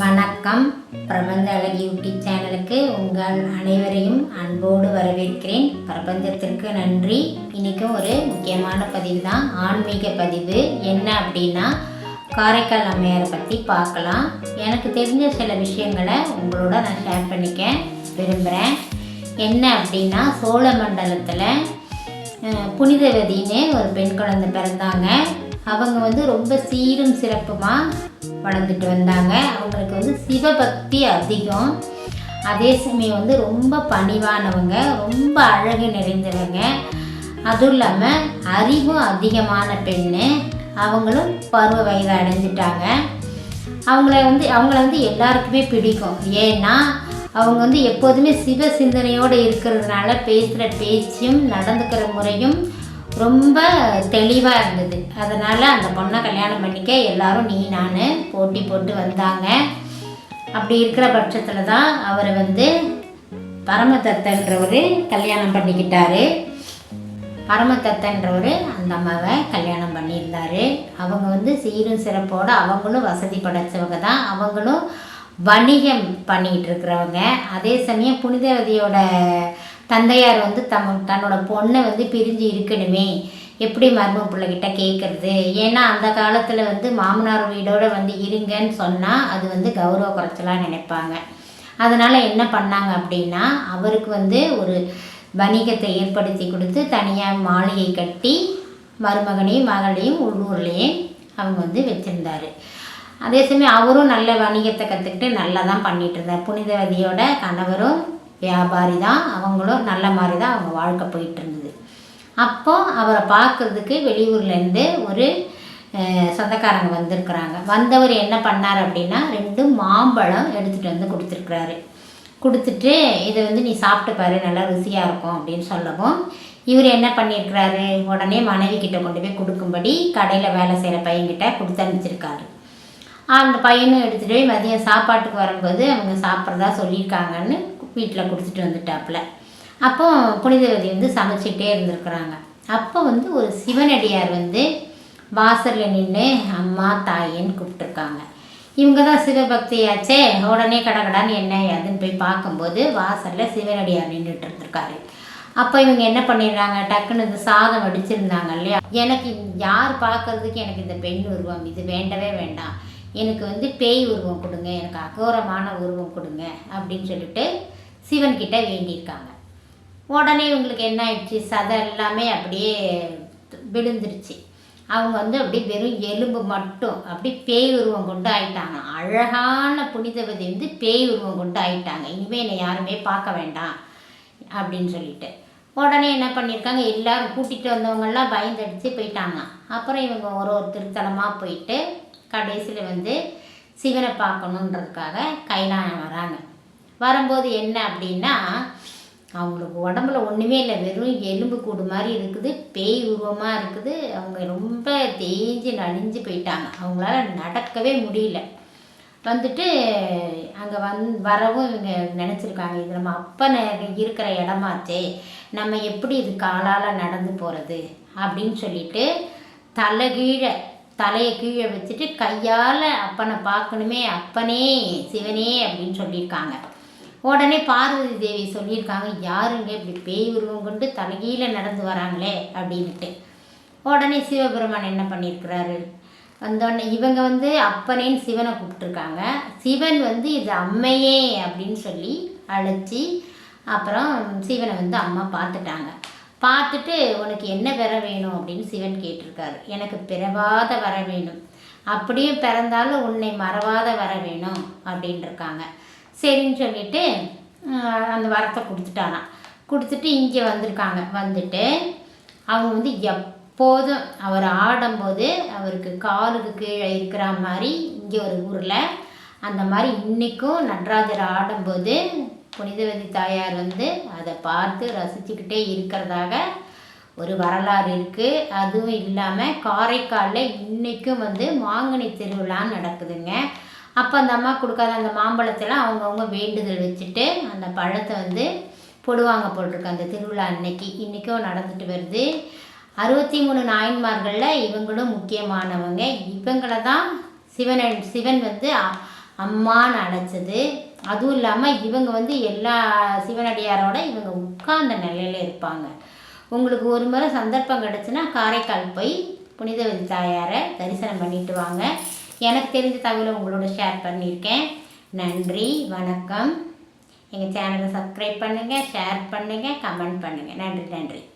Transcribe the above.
வணக்கம். பிரபஞ்ச அழகி யூடியூப் சேனலுக்கு உங்கள் அனைவரையும் அன்போடு வரவேற்கிறேன். பிரபஞ்சத்திற்கு நன்றி. இன்றைக்கும் ஒரு முக்கியமான பதிவு தான், ஆன்மீக பதிவு. என்ன அப்படின்னா, காரைக்கால் அம்மையாரை பற்றி பார்க்கலாம். எனக்கு தெரிஞ்ச சில விஷயங்களை உங்களோட நான் ஷேர் பண்ணிக்க விரும்புகிறேன். என்ன அப்படின்னா, சோழ மண்டலத்தில் புனிதவதின்னு ஒரு பெண் குழந்தை பிறந்தாங்க. அவங்க ரொம்ப சீரும் சிறப்புமாக வளர்ந்துட்டு வந்தாங்க. அவங்களுக்கு சிவபக்தி அதிகம். அதே சமயம் ரொம்ப பணிவானவங்க, ரொம்ப அழகு நிறைந்தவங்க. அதுவும் இல்லாமல் அறிவும் அதிகமான பெண்ணு. அவங்களும் பருவ வயதை அடைஞ்சிட்டாங்க. அவங்கள எல்லாருக்குமே பிடிக்கும். ஏன்னா அவங்க எப்போதுமே சிவ சிந்தனையோடு இருக்கிறதுனால பேசுகிற பேச்சும் நடந்துக்கிற முறையும் ரொம்ப தெளிவாக இருந்தது. அதனால் அந்த பொண்ணை கல்யாணம் பண்ணிக்க எல்லாரும் நீ நான் போட்டி போட்டு வந்தாங்க. அப்படி இருக்கிற பட்சத்தில் தான் அவரை பரமதத்தன்றவர் கல்யாணம் பண்ணிக்கிட்டாரு. பரமதத்தன்றவர் அந்த அம்மாவை கல்யாணம் பண்ணியிருந்தார். அவங்க சீரும் சிறப்போடு, அவங்களும் வசதி படைத்தவங்க தான். அவங்களும் வணிகம் பண்ணிக்கிட்டு இருக்கிறவங்க. அதே சமயம் புனிதவதியோட தந்தையார் தன்னோட பொண்ணை பிரிஞ்சு இருக்கணுமே, எப்படி மருமக பிள்ளைகிட்ட கேட்குறது. ஏன்னா அந்த காலத்தில் மாமனார் வீடோடு இருங்கன்னு சொன்னால் அது கௌரவ குறைச்சலாக நினைப்பாங்க. அதனால் என்ன பண்ணாங்க அப்படின்னா, அவருக்கு ஒரு வணிகத்தை ஏற்படுத்தி கொடுத்து தனியாக மாளிகை கட்டி மருமகனையும் மகளையும் உள்ளூர்லேயே அவங்க வச்சுருந்தார். அதே சமயம் அவரும் நல்ல வணிகத்தை கற்றுக்கிட்டு நல்லா தான் பண்ணிகிட்டு இருந்தார். புனிதவதியோட கணவரும் வியாபாரி தான். அவங்களும் நல்ல மாதிரி தான் அவங்க வாழ்க்கை போயிட்டு இருந்தது. அப்போ அவரை பார்க்குறதுக்கு வெளியூர்லேருந்து ஒரு சொந்தக்காரங்க வந்திருக்கிறாங்க. வந்தவர் என்ன பண்ணார் அப்படின்னா, 2 மாம்பழம் எடுத்துகிட்டு கொடுத்துருக்குறாரு. கொடுத்துட்டு இதை நீ சாப்பிட்டு பாரு, நல்லா ருசியாக இருக்கும் அப்படின்னு சொல்லவும், இவர் என்ன பண்ணியிருக்கிறாரு, உடனே மனைவி கிட்ட கொண்டு போய் கொடுக்கும்படி கடையில் வேலை செய்கிற பையன்கிட்ட கொடுத்து அனுப்பிச்சிருக்காரு. அந்த பையனும் எடுத்துகிட்டு போய் மதியம் சாப்பாட்டுக்கு வரும்போது அவங்க சாப்பிட்றதா சொல்லியிருக்காங்கன்னு வீட்டில் கொடுத்துட்டு வந்துட்டாப்புல. அப்போ புனிதவதி சமைச்சிட்டே இருந்திருக்கிறாங்க. அப்போ ஒரு சிவனடியார் வாசலில் நின்று அம்மா தாயின்னு கூப்பிட்டுருக்காங்க. இவங்க தான் சிவபக்தியாச்சே. உடனே கடகடான்னு என்ன அதுன்னு போய் பார்க்கும்போது வாசலில் சிவனடியார் நின்றுட்டு இருந்திருக்காரு. அப்போ இவங்க என்ன பண்ணிடுறாங்க, டக்குன்னு இந்த சாதம் வடிச்சிருந்தாங்க இல்லையா, எனக்கு யார் பார்க்குறதுக்கு எனக்கு இந்த பெண் உருவம் இது வேண்டவே வேண்டாம், எனக்கு பேய் உருவம் கொடுங்க, எனக்கு அகோரமான உருவம் கொடுங்க அப்படின்னு சொல்லிட்டு சிவன்கிட்ட வேண்டியிருக்காங்க. உடனே இவங்களுக்கு என்ன ஆயிடுச்சு, சதை எல்லாமே அப்படியே விழுந்துருச்சு. அவங்க அப்படியே வெறும் எலும்பு மட்டும் அப்படி பேய் உருவம் கொண்டு ஆயிட்டாங்க. அழகான புனிதவதி பேய் உருவம் கொண்டு ஆயிட்டாங்க. இனிமேல் என்னை யாருமே பார்க்க வேண்டாம் அப்படின்னு சொல்லிட்டு உடனே என்ன பண்ணியிருக்காங்க, எல்லாரும் கூட்டிகிட்டு வந்தவங்கெல்லாம் பயந்தடிச்சு போயிட்டாங்க. அப்புறம் இவங்க ஒரு திருத்தலமாக போயிட்டு கடைசியில் சிவனை பார்க்கணுன்றதுக்காக கைலாயம் வராங்க. வரும்போது என்ன அப்படின்னா, அவங்களுக்கு உடம்புல ஒன்றுமே இல்லை, வெறும் எலும்பு கூடு மாதிரி இருக்குது, பேய் உருவமாக இருக்குது. அவங்க ரொம்ப தேஞ்சு நலிஞ்சு போயிட்டாங்க. அவங்களால நடக்கவே முடியல. அங்கே வரவும் இவங்க நினச்சிருக்காங்க, இது நம்ம அப்பனை இருக்கிற இடமாச்சே, நம்ம எப்படி இது காலால் நடந்து போகிறது அப்படின்னு சொல்லிட்டு தலையை கீழே வச்சுட்டு கையால் அப்பனை பார்க்கணுமே, அப்பனே சிவனே அப்படின்னு சொல்லியிருக்காங்க. உடனே பார்வதி தேவி சொல்லியிருக்காங்க, யாருங்க இப்படி பேய் உருவம் கொண்டு தலைகீழ நடந்து வராங்களே அப்படின்ட்டு. உடனே சிவபெருமான் என்ன பண்ணியிருக்கிறாரு, வந்தோடனே இவங்க அப்பனேன்னு சிவனை கூப்பிட்டுருக்காங்க. சிவன் இது அம்மையே அப்படின்னு சொல்லி அழைச்சி அப்புறம் சிவனை அம்மா பார்த்துட்டாங்க. பார்த்துட்டு உனக்கு என்ன வர வேணும் அப்படின்னு சிவன் கேட்டிருக்காரு. எனக்கு பிறவாத வர வேணும், அப்படியே பிறந்தாலும் உன்னை மறவாத வர வேணும் அப்படின்ட்டுருக்காங்க. சரின்னு சொல்லிட்டு அந்த வரத்தை கொடுத்துட்டாராம். கொடுத்துட்டு இங்கே வந்திருக்காங்க. வந்துட்டு அவங்க எப்போதும் அவர் ஆடும்போது அவருக்கு காலுக்கு கீழே இருக்கிற மாதிரி இங்கே ஒரு ஊரில் அந்த மாதிரி இன்றைக்கும் நடராஜர் ஆடும்போது புனிதவதி தாயார் அதை பார்த்து ரசிச்சுக்கிட்டே இருக்கிறதாக ஒரு வரலாறு இருக்குது. அதுவும் இல்லாமல் காரைக்காலில் இன்றைக்கும் மாங்கனி திருவிழான்னு நடக்குதுங்க. அப்போ அந்த அம்மா கொடுக்காத அந்த மாம்பழத்தெல்லாம் அவங்கவுங்க வேண்டுதல் வச்சுட்டு அந்த பழத்தை போடுவாங்க போட்டிருக்கு அந்த திருவிழா அன்னைக்கு. இன்றைக்கும் நடந்துட்டு வருது. 63 நாயன்மார்களில் இவங்களும் முக்கியமானவங்க. இவங்கள தான் சிவன் வந்து அம்மான்னு அழைச்சது. அதுவும் இல்லாமல் இவங்க வந்து எல்லா சிவனடியாரோட இவங்க உட்கார்ந்த நிலையில் இருப்பாங்க. உங்களுக்கு ஒரு முறை சந்தர்ப்பம் கிடச்சுன்னா காரைக்கால் போய் புனிதவதி தாயாரை தரிசனம் பண்ணிட்டு வாங்க. எனக்கு தெரிஞ்ச தகவலை உங்களோட ஷேர் பண்ணியிருக்கேன். நன்றி, வணக்கம். எங்கள் சேனலை சப்ஸ்கிரைப் பண்ணுங்கள், ஷேர் பண்ணுங்கள், கமெண்ட் பண்ணுங்கள். நன்றி.